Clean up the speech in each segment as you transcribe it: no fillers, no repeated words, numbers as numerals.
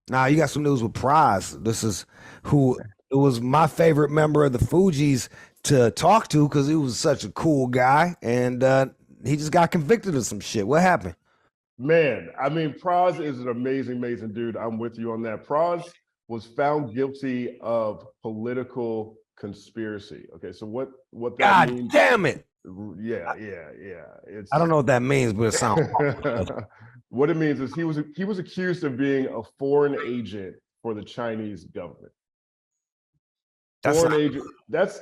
Now you got some news with Pras. This is who it was my favorite member of the Fugees to talk to because he was such a cool guy, and he just got convicted of some shit. What happened? Man, I mean, Pras is an amazing, amazing dude. I'm with you on that. Pras was found guilty of political conspiracy. Okay, so what that God means? damn it! Yeah. It's I don't know what that means, but it sounds. what it means is he was accused of being a foreign agent for the Chinese government. Foreign agent. That's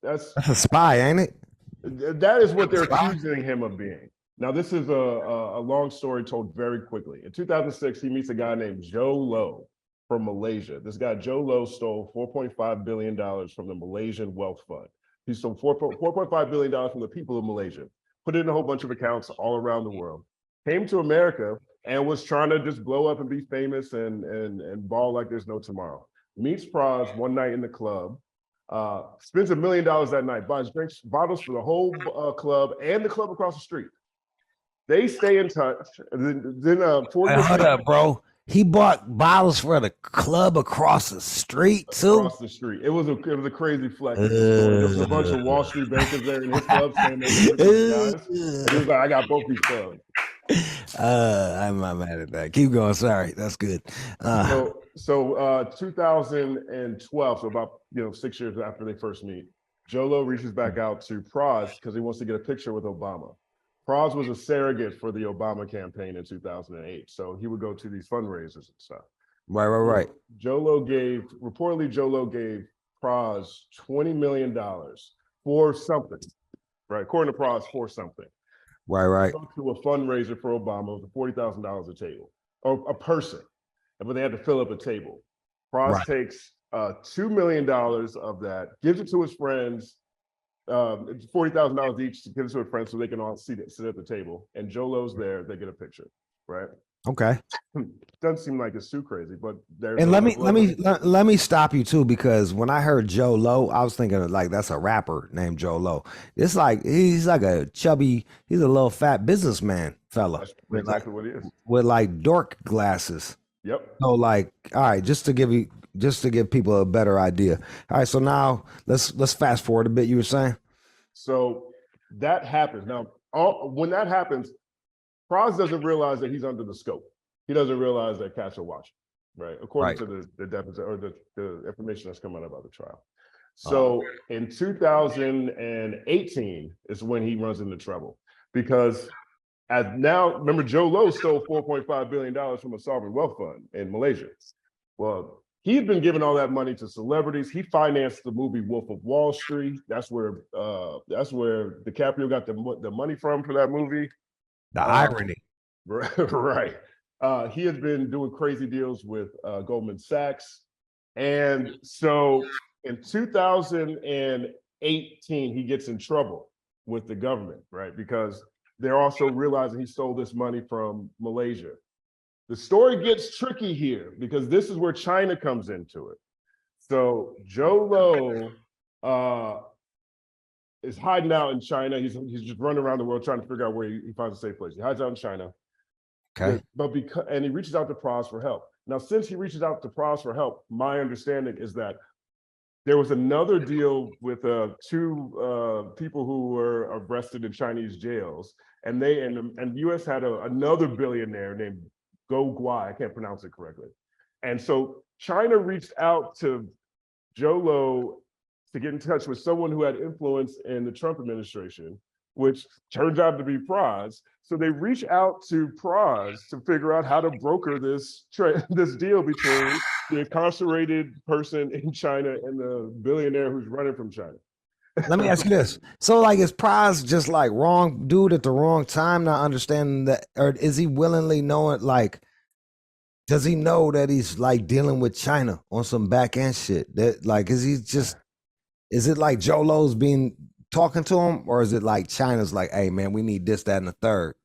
a spy, ain't it? That is what they're accusing him of being. Now, this is a long story told very quickly. In 2006, he meets a guy named Joe Low from Malaysia. This guy, Joe Low, stole $4.5 billion from the Malaysian Wealth Fund. He stole $4.5 billion from the people of Malaysia, put it in a whole bunch of accounts all around the world, came to America and was trying to just blow up and be famous and ball like there's no tomorrow. Meets Pras one night in the club, spends $1 million that night, buys drinks, bottles for the whole club and the club across the street. They stay in touch. Then hold up, bro. He bought bottles for the club across the street too. Across the street, it was a crazy flex. There was a bunch of Wall Street bankers there in his club saying guys. And he was like, "I got both these clubs." I'm not mad at that. Keep going. Sorry, that's good. So 2012, so about 6 years after they first meet, Joe Low reaches back out to Pras because he wants to get a picture with Obama. Pras was a surrogate for the Obama campaign in 2008, so he would go to these fundraisers and stuff. Right. Reportedly, Joe Low gave Pras $20 million for something, right? According to Pras, for something. Right. To a fundraiser for Obama, it was $40,000 a table, or a person, but they had to fill up a table. Pras takes $2 million of that, gives it to his friends. It's $40,000 each to give it to a friend so they can all sit at the table. And Joe Low's there, they get a picture, right? Okay. Doesn't seem like it's too crazy, but there's. And let me stop you too, because when I heard Joe Low, I was thinking like that's a rapper named Joe Low. It's like he's like a chubby, he's a little fat businessman fella. That's exactly what he is. With like dork glasses. Yep. So like, all right, just to give people a better idea. All right, so now let's fast forward a bit. You were saying? So that happens. Now, when that happens, Pras doesn't realize that he's under the scope. He doesn't realize that cats are watching, right? According to the deficit or the information that's coming out about the trial. So in 2018 is when he runs into trouble because remember, Joe Low stole $4.5 billion from a sovereign wealth fund in Malaysia. Well, he had been giving all that money to celebrities. He financed the movie Wolf of Wall Street. That's where DiCaprio got the money from for that movie. The irony. Right. He had been doing crazy deals with Goldman Sachs. And so in 2018, he gets in trouble with the government, right? Because they're also realizing he stole this money from Malaysia. The story gets tricky here because this is where China comes into it. So Joe Low is hiding out in China. He's just running around the world trying to figure out where he finds a safe place. He hides out in China. Okay. And he reaches out to Pras for help. Now, since he reaches out to Pras for help, my understanding is that there was another deal with two people who were arrested in Chinese jails, and the U.S. had another billionaire named Go Guai. I can't pronounce it correctly. And so China reached out to Joe Low to get in touch with someone who had influence in the Trump administration, which turns out to be Pras. So they reach out to Pras to figure out how to broker this deal between the incarcerated person in China and the billionaire who's running from China. Let me ask you this. So like, is Pras just like wrong dude at the wrong time, not understanding that, or is he willingly knowing, like, does he know that he's like dealing with China on some back end shit? That like, is it like Joe Low's talking to him, or is it like China's like, hey man, we need this, that, and the third?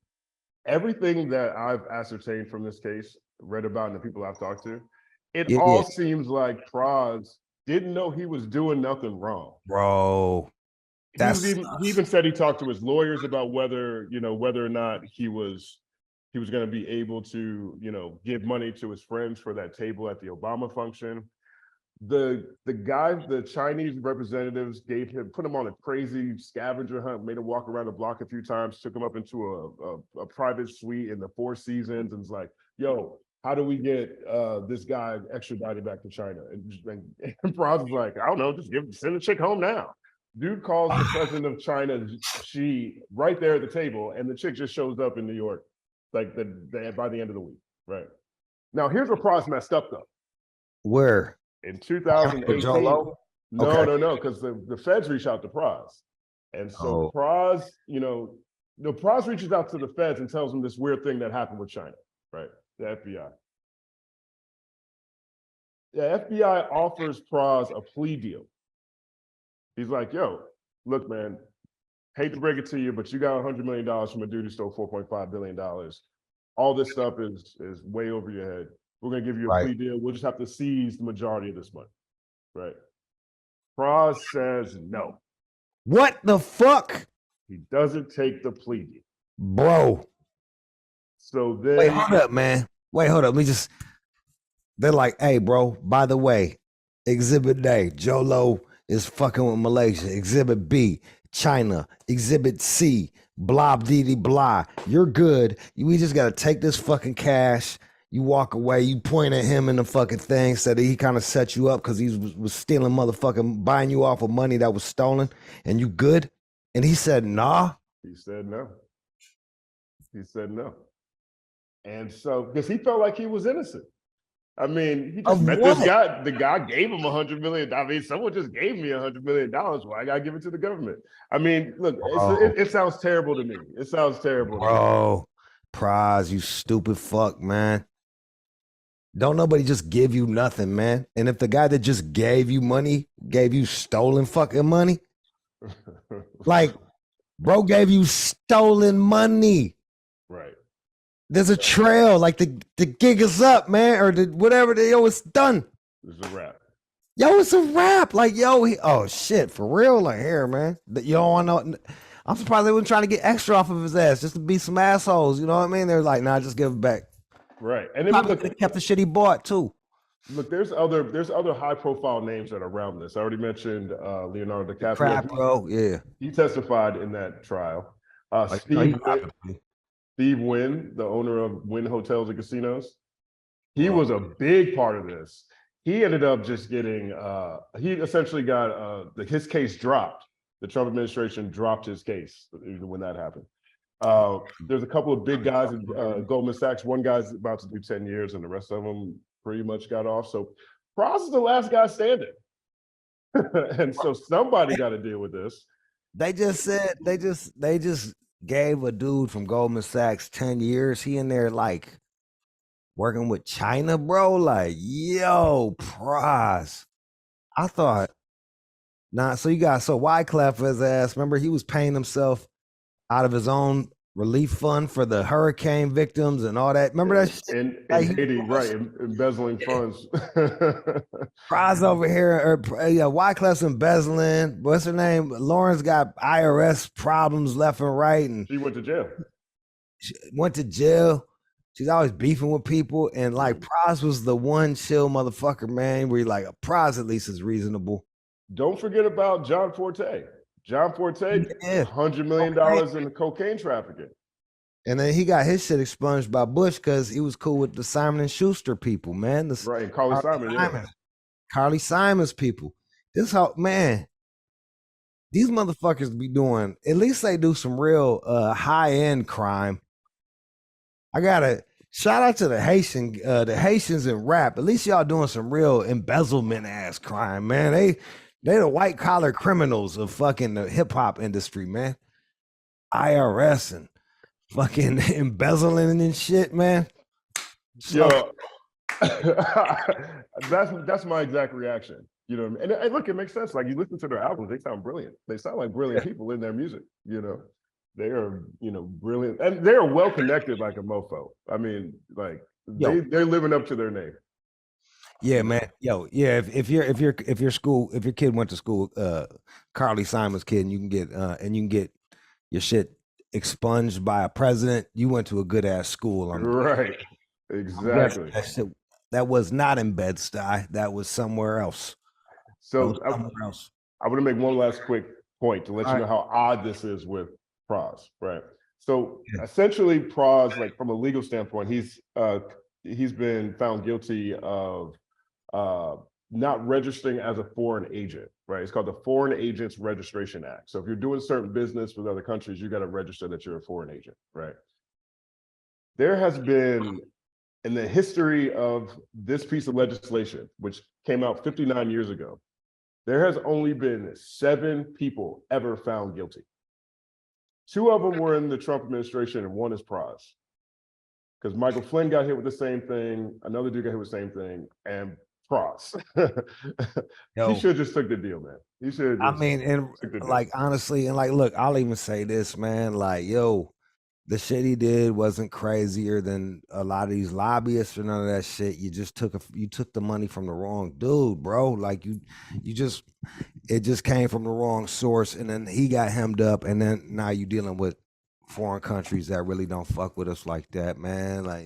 Everything that I've ascertained from this case, read about, and the people I've talked to, it seems like Pras didn't know he was doing nothing wrong. Bro. He even said he talked to his lawyers about whether or not he was He was going to be able to, you know, give money to his friends for that table at the Obama function. The Chinese representatives put him on a crazy scavenger hunt, made him walk around the block a few times, took him up into a private suite in the Four Seasons, and was like, "Yo, how do we get this guy extradited back to China?" And Pras was like, "I don't know, just send the chick home now." Dude calls the president of China, Xi, right there at the table, and the chick just shows up in New York, like by the end of the week. Right now, here's where Pras messed up though. Where? In 2018, no, because the feds reach out to Pras. And so Pras, Pras reaches out to the feds and tells them this weird thing that happened with China, right? The FBI. The FBI offers Pras a plea deal. He's like, yo, look, man, hate to break it to you, but you got $100 million from a dude who stole $4.5 billion. All this stuff is way over your head. We're going to give you a plea deal. We'll just have to seize the majority of this money, right? Pras says no. What the fuck? He doesn't take the plea deal. Bro. So then... Wait, hold up, man. Hold up. They're like, hey, bro, by the way, Exhibit A, Jolo is fucking with Malaysia. Exhibit B, China. Exhibit C, blah, dee, blah. You're good. We just got to take this fucking cash. You walk away, you point at him in the fucking thing, said that he kind of set you up because he was stealing motherfucking, buying you off of money that was stolen, and you good? And he said, nah. He said no. He said no. And so, because he felt like he was innocent. I mean, he just met this guy. The guy gave him $100 million. I mean, someone just gave me $100 million. Why I gotta give it to the government? I mean, look, it sounds terrible to me. It sounds terrible. Bro, Pras, you stupid fuck, man. Don't nobody just give you nothing, man. And if the guy that just gave you money gave you stolen fucking money, like, bro gave you stolen money. Right. There's a trail, like the gig is up, man, or whatever. It's done. It's a wrap. Yo, it's a wrap. Like, yo, oh shit, for real, like here, man. You don't know. I'm surprised they weren't trying to get extra off of his ass just to be some assholes. You know what I mean? They're like, nah, just give it back. Right, and then they kept the shit he bought too. Look, there's other high profile names that are around this. I already mentioned Leonardo DiCaprio. Yeah, he testified in that trial. Steve Wynn, the owner of Wynn Hotels and Casinos, he was a big part of this. He ended up just getting he essentially got his case dropped. The Trump administration dropped his case when that happened. There's a couple of big guys in Goldman Sachs. One guy's about to do 10 years and the rest of them pretty much got off. So Pras is the last guy standing. And so somebody got to deal with this. They just said, they just gave a dude from Goldman Sachs 10 years. He in there like working with China, bro. Like, yo, Pras. I thought, so Wyclef his ass. Remember, he was paying himself out of his own relief fund for the hurricane victims and all that. Remember that shit? In Haiti, right, embezzling funds. Pras over here, Wyclef's embezzling. What's her name? Lauren's got IRS problems left and right. And she went to jail. She's always beefing with people. And like Pras was the one chill motherfucker, man, where you're like, Pras at least is reasonable. Don't forget about John Forte. John Forte, $100 million in cocaine trafficking. And then he got his shit expunged by Bush because he was cool with the Simon and Schuster people, man. Right, Carly Simon. Yeah. Carly Simon's people. This how, man, these motherfuckers be doing, at least they do some real high-end crime. I gotta shout out to the Haitians in rap. At least y'all doing some real embezzlement ass crime, man. They the white collar criminals of fucking the hip hop industry, man. IRS and fucking embezzling and shit, man. Yo, that's my exact reaction. You know what I mean? And look, it makes sense. Like you listen to their albums, they sound brilliant. They sound like brilliant people in their music. You know, they are brilliant, and they are well connected like a mofo. I mean, like they're living up to their name. Yeah, man. Yo, yeah. If your kid went to school, Carly Simon's kid, and you can get your shit expunged by a president, you went to a good ass school. Right. Exactly. That was not in Bed-Stuy. That was somewhere else. So I want to make one last quick point to let you know how odd this is with Pras, right? So essentially, Pras, like from a legal standpoint, he's been found guilty of not registering as a foreign agent, right? It's called the Foreign Agents Registration Act. So if you're doing certain business with other countries, you got to register that you're a foreign agent, right? There has been, in the history of this piece of legislation, which came out 59 years ago, there has only been 7 people ever found guilty. 2 of them were in the Trump administration, and 1 is Pras. Because Michael Flynn got hit with the same thing, another dude got hit with the same thing, and Pras. He should have just took the deal, man. He should. I mean, and like honestly, and like, look, I'll even say this, man. Like, yo, the shit he did wasn't crazier than a lot of these lobbyists or none of that shit. You just took the money from the wrong dude, bro. Like it just came from the wrong source, and then he got hemmed up, and then now you dealing with foreign countries that really don't fuck with us like that, man. Like,